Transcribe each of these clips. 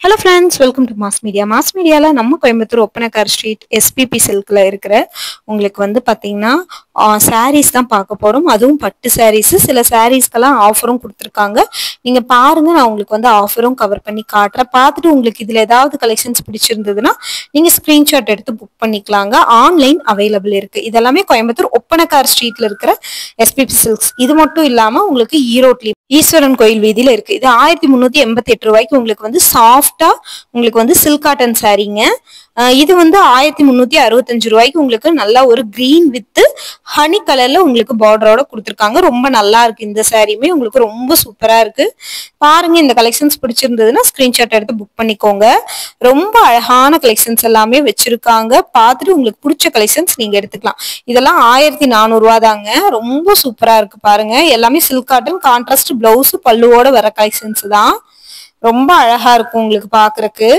Hello friends, welcome to Mass Media. Mass Mediaல நம்ம Coimbatore Oppanakara street SPB சில்க்ல இருக்கிற உங்களுக்கு வந்து பாத்தீங்கன்னா சாரீஸ் தான் பார்க்க போறோம். அதுவும் பட்டு சாரீஸ். சில சாரீஸ்க்கெல்லாம் ஆஃபரும் கொடுத்துருக்காங்க. நீங்க பாருங்க, நான் உங்களுக்கு வந்து ஆஃபரும் கவர் பண்ணி காட்டுறேன். பார்த்துட்டு உங்களுக்கு இதுல ஏதாவது கலெக்ஷன்ஸ் பிடிச்சிருந்ததுன்னா நீங்க ஸ்கிரீன்ஷாட் எடுத்து புக் பண்ணிக்கலாங்க. ஆன்லைன் அவைலபிள் இருக்கு. இதெல்லாமே கோயம்புத்தூர் ஒப்பனக்கார் ஸ்ட்ரீட்ல இருக்கிற எஸ்பிபி சில்க்ஸ். இது மட்டும் இல்லாம உங்களுக்கு ஈரோட்லி ஈஸ்வரன் கோயில் வீதியில இருக்கு. இது 1388 ரூபாய்க்கு உங்களுக்கு வந்து சாஃப்டா உங்களுக்கு வந்து சில்க் காட்டன் சாரீங்க. இது வந்து 1365 ரூபாய்க்கு உங்களுக்கு நல்லா ஒரு கிரீன் வித் ஹனி கலர்ல உங்களுக்கு பார்டரோட கொடுத்துருக்காங்க. ரொம்ப நல்லா இருக்கு. இந்த சாரியுமே உங்களுக்கு ரொம்ப சூப்பரா இருக்கு. பாருங்க, இந்த கலெக்ஷன்ஸ் பிடிச்சிருந்ததுன்னா ஸ்கிரீன்ஷாட் எடுத்து புக் பண்ணிக்கோங்க. ரொம்ப அழகான கலெக்ஷன்ஸ் எல்லாமே வச்சிருக்காங்க. பார்த்துட்டு உங்களுக்கு பிடிச்ச கலெக்ஷன்ஸ் நீங்க எடுத்துக்கலாம். இதெல்லாம் 1400 ரூபா தாங்க. ரொம்ப சூப்பரா இருக்கு. பாருங்க, எல்லாமே சில்க் காட்டன், கான்ட்ராஸ்ட் பிளவுஸ், பல்லுவோட வர கலெக்ஷன்ஸ் தான். ரொம்ப அழகா இருக்கும் உங்களுக்கு பாக்குறதுக்கு.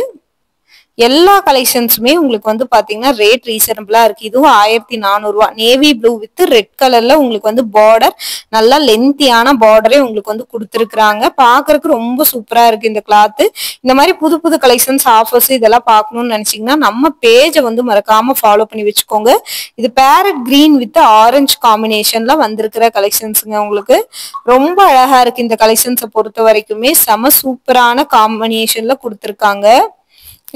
எல்லா கலெக்ஷன்ஸுமே உங்களுக்கு வந்து பாத்தீங்கன்னா ரேட் ரீசனபிளா இருக்கு. இதுவும் 1400 ரூபா. நேவி ப்ளூ வித் ரெட் கலர்ல உங்களுக்கு வந்து பார்டர், நல்லா லென்த்தியான பார்டரே உங்களுக்கு வந்து கொடுத்துருக்காங்க. பாக்குறதுக்கு ரொம்ப சூப்பரா இருக்கு இந்த கிளாத். இந்த மாதிரி புது புது கலெக்ஷன்ஸ், ஆஃபர்ஸ் இதெல்லாம் பார்க்கணும்னு நினைச்சீங்கன்னா நம்ம பேஜை வந்து மறக்காம ஃபாலோ பண்ணி வச்சுக்கோங்க. இது பேரட் கிரீன் வித் ஆரஞ்சு காம்பினேஷன்ல வந்திருக்கிற கலெக்ஷன்ஸுங்க. உங்களுக்கு ரொம்ப அழகா இருக்கு. இந்த கலெக்ஷன்ஸை பொறுத்த வரைக்குமே செம சூப்பரான காம்பினேஷன்ல கொடுத்துருக்காங்க.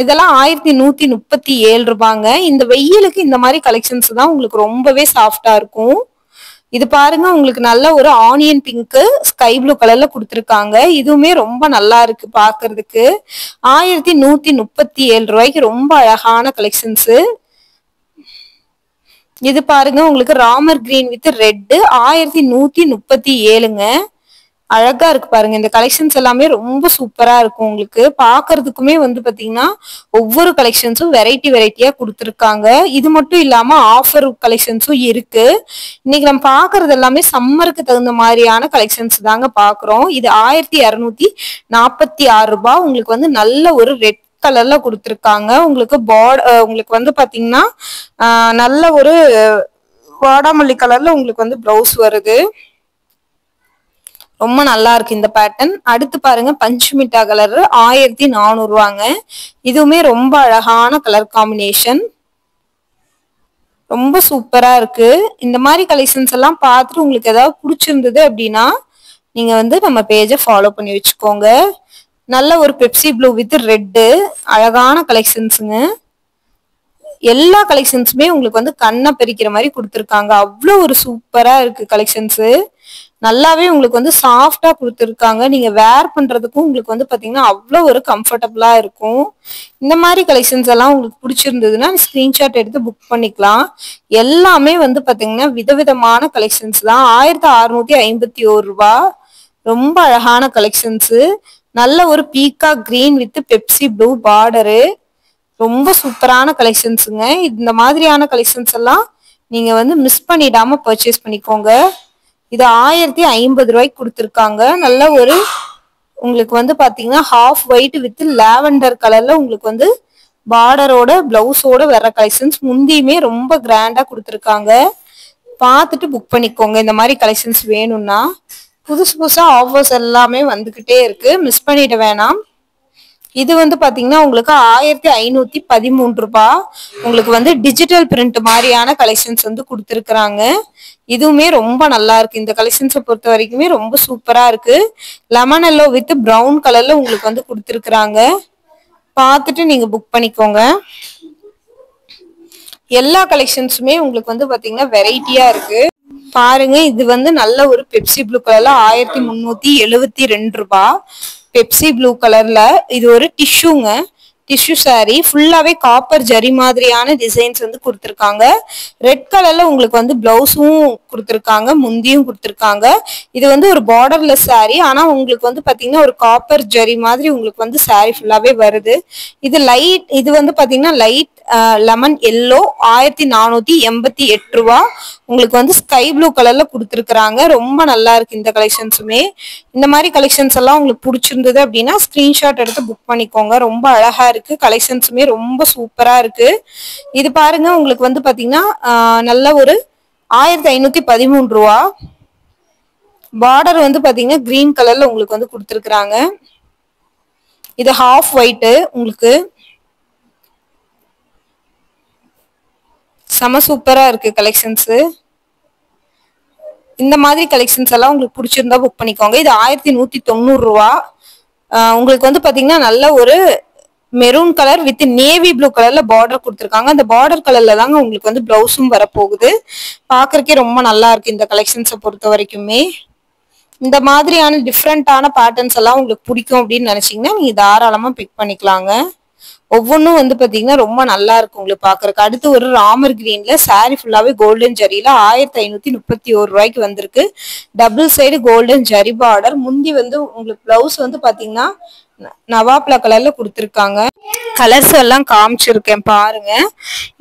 இதெல்லாம் 1137 ரூபாங்க. இந்த வெயிலுக்கு இந்த மாதிரி கலெக்ஷன்ஸ் தான் உங்களுக்கு ரொம்பவே சாஃப்டா இருக்கும். இது பாருங்க, உங்களுக்கு நல்ல ஒரு ஆனியன் பிங்க், ஸ்கை ப்ளூ கலர்ல கொடுத்துருக்காங்க. இதுவுமே ரொம்ப நல்லா இருக்கு பாக்குறதுக்கு. 1137 ரூபாய்க்கு ரொம்ப அழகான கலெக்ஷன்ஸ். இது பாருங்க, உங்களுக்கு ராமர் கிரீன் வித் ரெட் 1137ங்க. அழகா இருக்கு பாருங்க. இந்த கலெக்ஷன்ஸ் எல்லாமே ரொம்ப சூப்பரா இருக்கும். உங்களுக்கு பாக்குறதுக்குமே வந்து பாத்தீங்கன்னா ஒவ்வொரு கலெக்ஷன்ஸும் வெரைட்டியா கொடுத்துருக்காங்க. இது மட்டும் இல்லாம ஆஃபர் கலெக்ஷன்ஸும் இருக்கு. இன்னைக்கு நம்ம பாக்குறது எல்லாமே சம்மருக்கு தகுந்த மாதிரியான கலெக்ஷன்ஸ் தாங்க பாக்குறோம். இது 1246 ரூபாய். உங்களுக்கு வந்து நல்ல ஒரு ரெட் கலர்ல கொடுத்துருக்காங்க. உங்களுக்கு உங்களுக்கு வந்து பாத்தீங்கன்னா நல்ல ஒரு வாடாமல்லி கலர்ல உங்களுக்கு வந்து பிளவுஸ் வருது. ரொம்ப நல்லா இருக்கு இந்த பேட்டர்ன். அடுத்து பாருங்க, பஞ்சுமிட்டா கலர் 1400 ரூபாங்க. இதுவுமே ரொம்ப அழகான கலர் காம்பினேஷன். ரொம்ப சூப்பரா இருக்கு. இந்த மாதிரி கலெக்ஷன்ஸ் எல்லாம் பார்த்துட்டு உங்களுக்கு ஏதாவது பிடிச்சிருந்தது அப்படின்னா நீங்க வந்து நம்ம பேஜை ஃபாலோ பண்ணி வச்சுக்கோங்க. நல்ல ஒரு பெப்சி ப்ளூ வித் ரெட்டு அழகான கலெக்ஷன்ஸுங்க. எல்லா கலெக்ஷன்ஸுமே உங்களுக்கு வந்து கண்ணை பறிக்கிற மாதிரி கொடுத்துருக்காங்க. அவ்வளோ ஒரு சூப்பரா இருக்கு கலெக்ஷன்ஸு. நல்லாவே உங்களுக்கு வந்து சாஃப்டா கொடுத்துருக்காங்க. நீங்க வேர் பண்றதுக்கும் உங்களுக்கு வந்து பாத்தீங்கன்னா அவ்வளோ ஒரு கம்ஃபர்டபுளா இருக்கும். இந்த மாதிரி கலெக்ஷன்ஸ் எல்லாம் உங்களுக்கு பிடிச்சிருந்ததுன்னா ஸ்கிரீன்ஷாட் எடுத்து புக் பண்ணிக்கலாம். எல்லாமே வந்து பாத்தீங்கன்னா விதவிதமான கலெக்ஷன்ஸ் தான். 1651 ரூபா. ரொம்ப அழகான கலெக்ஷன்ஸ். நல்ல ஒரு peacock green with Pepsi blue border. ரொம்ப சூப்பரான கலெக்ஷன்ஸுங்க. இந்த மாதிரியான கலெக்ஷன்ஸ் எல்லாம் நீங்க வந்து மிஸ் பண்ணிடாம பர்ச்சேஸ் பண்ணிக்கோங்க. இது 1050 ரூபாய்க்கு கொடுத்துருக்காங்க. நல்ல ஒரு உங்களுக்கு வந்து பாத்தீங்கன்னா ஹாஃப் ஒயிட் வித் லாவெண்டர் கலர்ல உங்களுக்கு வந்து பார்டரோட பிளவுஸோட வர கலெக்ஷன்ஸ். முந்தியுமே ரொம்ப கிராண்டா கொடுத்துருக்காங்க. பார்த்துட்டு புக் பண்ணிக்கோங்க. இந்த மாதிரி கலெக்ஷன்ஸ் வேணும்னா புதுசா ஆஃபர்ஸ் எல்லாமே வந்துகிட்டே இருக்கு. மிஸ் பண்ணிட வேணாம். இது வந்து பாத்தீங்கன்னா உங்களுக்கு 1513 ரூபாய். உங்களுக்கு வந்து டிஜிட்டல் பிரிண்ட் மாதிரியான கலெக்ஷன்ஸ் வந்து கொடுத்துருக்காங்க. இதுவுமே ரொம்ப நல்லா இருக்கு. இந்த கலெக்ஷன்ஸை பொறுத்த வரைக்குமே ரொம்ப சூப்பரா இருக்கு. லெமன் எல்லோ வித் பிரவுன் கலர்ல உங்களுக்கு வந்து கொடுத்துருக்காங்க. பார்த்துட்டு நீங்க புக் பண்ணிக்கோங்க. எல்லா கலெக்ஷன்ஸுமே உங்களுக்கு வந்து பாத்தீங்கன்னா வெரைட்டியா இருக்கு. பாருங்க, இது வந்து நல்ல ஒரு பெப்சி ப்ளூ கலர்ல 1372 ரூபாய். பெப்சி ப்ளூ கலர்ல இது ஒரு டிஷ்யூங்க. டிஷ்யூ சாரி ஃபுல்லாவே காப்பர் ஜரி மாதிரியான டிசைன்ஸ் வந்து கொடுத்துருக்காங்க. ரெட் கலர்ல உங்களுக்கு வந்து பிளவுஸும் கொடுத்துருக்காங்க, முந்தியும் கொடுத்துருக்காங்க. இது வந்து ஒரு பார்டர்லெஸ் சாரி. ஆனா உங்களுக்கு வந்து பாத்தீங்கன்னா ஒரு காப்பர் ஜரி மாதிரி உங்களுக்கு வந்து சாரி ஃபுல்லாவே வருது. இது வந்து பாத்தீங்கன்னா லைட் லெமன் எல்லோ 1488 ரூபா. உங்களுக்கு வந்து ஸ்கை ப்ளூ கலர்ல கொடுத்துருக்காங்க. ரொம்ப நல்லா இருக்கு இந்த கலெக்ஷன்ஸுமே. இந்த மாதிரி கலெக்ஷன்ஸ் எல்லாம் உங்களுக்கு பிடிச்சிருந்தது அப்படின்னா ஸ்கிரீன்ஷாட் எடுத்து புக் பண்ணிக்கோங்க. ரொம்ப அழகா இருக்கு. கலெக்ஷன்ஸுமே ரொம்ப சூப்பரா இருக்கு. இது பாருங்க, உங்களுக்கு வந்து பாத்தீங்கன்னா நல்ல ஒரு 1513 ரூபா. பார்டர் வந்து பாத்தீங்கன்னா கிரீன் கலர்ல உங்களுக்கு வந்து கொடுத்துருக்காங்க. இது ஹாஃப் ஒயிட்டு, உங்களுக்கு செம சூப்பரா இருக்கு கலெக்ஷன்ஸ். இந்த மாதிரி கலெக்ஷன்ஸ் எல்லாம் உங்களுக்கு பிடிச்சிருந்தா புக் பண்ணிக்கோங்க. இது 1190 ரூபா. உங்களுக்கு வந்து பாத்தீங்கன்னா நல்ல ஒரு maroon colour with navy blue கலர்ல பார்டர் கொடுத்துருக்காங்க. அந்த பார்டர் கலர்ல தாங்க உங்களுக்கு வந்து பிளவுஸும் வரப்போகுது. பாக்குறதுக்கே ரொம்ப நல்லா இருக்கு இந்த கலெக்ஷன்ஸை பொறுத்த வரைக்குமே. இந்த மாதிரியான டிஃப்ரெண்டான பேட்டர்ன்ஸ் எல்லாம் உங்களுக்கு பிடிக்கும் அப்படின்னு நினைச்சீங்கன்னா நீங்க தாராளமா பிக் பண்ணிக்கலாங்க. ஒவ்வொன்றும் வந்து பாத்தீங்கன்னா ரொம்ப நல்லா இருக்கு உங்களுக்கு பாக்குறதுக்கு. அடுத்து ஒரு ராமர் கிரீன்ல சாரி ஃபுல்லாவே கோல்டன் ஜரியில 1531 ரூபாய்க்கு வந்திருக்கு. Double side golden zari border. முந்தி வந்து உங்களுக்கு பிளவுஸ் வந்து பாத்தீங்கன்னா நவாப்லா கலர்ல கொடுத்துருக்காங்க. கலர்ஸ் எல்லாம் காமிச்சிருக்கேன் பாருங்க.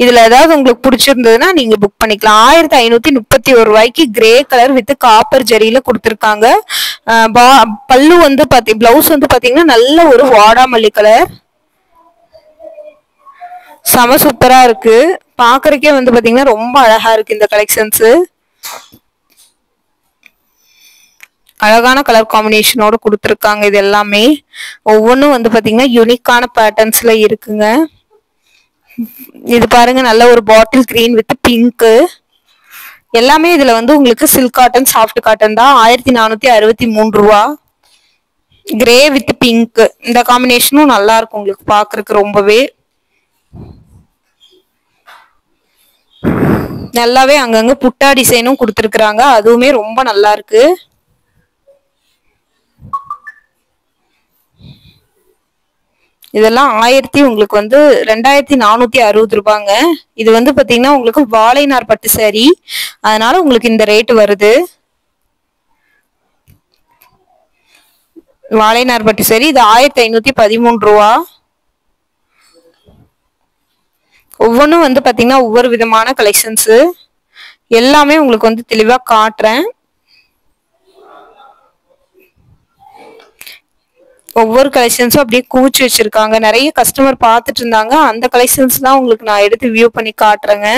இதுல ஏதாவது உங்களுக்கு பிடிச்சிருந்ததுன்னா நீங்க புக் பண்ணிக்கலாம். 1531 ரூபாய்க்கு கிரே கலர் வித் காப்பர் ஜரியில கொடுத்துருக்காங்க. பல்லு வந்து பிளவுஸ் வந்து பாத்தீங்கன்னா நல்ல ஒரு வாடாமல்லி கலர். செம சூப்பரா இருக்கு. பாக்குறதுக்கே வந்து பாத்தீங்கன்னா ரொம்ப அழகா இருக்கு இந்த கலெக்ஷன்ஸ். அழகான கலர் காம்பினேஷனோட கொடுத்துருக்காங்க. இது எல்லாமே ஒவ்வொன்றும் வந்து பாத்தீங்கன்னா யூனிக்கான பேட்டர்ன்ஸ்ல இருக்குங்க. இது பாருங்க நல்ல ஒரு பாட்டில் கிரீன் வித் பிங்க். எல்லாமே இதுல வந்து உங்களுக்கு சில்க் காட்டன் சாஃப்ட் காட்டன் தான். 1463 ரூபா. கிரே வித் பிங்க் இந்த காம்பினேஷனும் நல்லா இருக்கும் உங்களுக்கு பாக்குறதுக்கு ரொம்பவே. நல்லாவே அங்கங்க புட்டா டிசைனும் கொடுத்துருக்காங்க. அதுவுமே ரொம்ப நல்லா இருக்கு. இதெல்லாம் உங்களுக்கு வந்து 2460 ரூபாங்க. இது வந்து பாத்தீங்கன்னா உங்களுக்கு வாழைநார் பட்டு சாரி, அதனால உங்களுக்கு இந்த ரேட் வருது. வாழைநார் பட்டு சாரி இது 1513 ரூபா. ஒவ்வொன்றும் வந்து பாத்தீங்கன்னா ஒவ்வொரு விதமான கலெக்ஷன்ஸ். எல்லாமே உங்களுக்கு வந்து தெளிவா காட்டுறேன். ஒவ்வொரு கலெக்ஷன்ஸும் அப்படியே குவிச்சு வச்சிருக்காங்க. நிறைய கஸ்டமர் பார்த்துட்டு இருந்தாங்க. அந்த கலெக்ஷன்ஸ் தான் உங்களுக்கு நான் எடுத்து வியூ பண்ணி காட்டுறேங்க.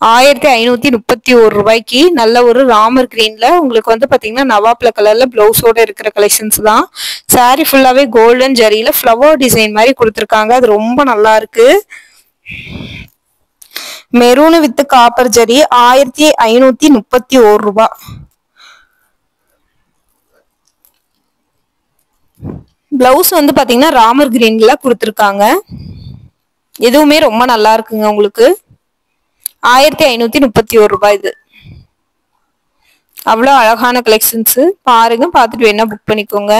1531 ரூபாய்க்கு நல்ல ஒரு ராமர் கிரீன்ல உங்களுக்கு வந்து பாத்தீங்கன்னா நவாப்ல கலர்ல பிளவுஸோட இருக்கிற கலெக்ஷன்ஸ் தான். சாரி ஃபுல்லாவே கோல்டன் ஜரியில ஃப்ளவர் டிசைன் மாதிரி கொடுத்துருக்காங்க. அது ரொம்ப நல்லா இருக்கு. மெரூன் வித் காப்பர் ஜரி 1531 ரூபாய். பிளவுஸ் வந்து பாத்தீங்கன்னா ராமர் கிரீன்ல கொடுத்துருக்காங்க. எதுவுமே ரொம்ப நல்லா இருக்குங்க உங்களுக்கு. 1531 ரூபாய். இது அவ்வளோ அழகான கலெக்ஷன்ஸ் பாருங்க. பார்த்துட்டு வேணா புக் பண்ணிக்கோங்க.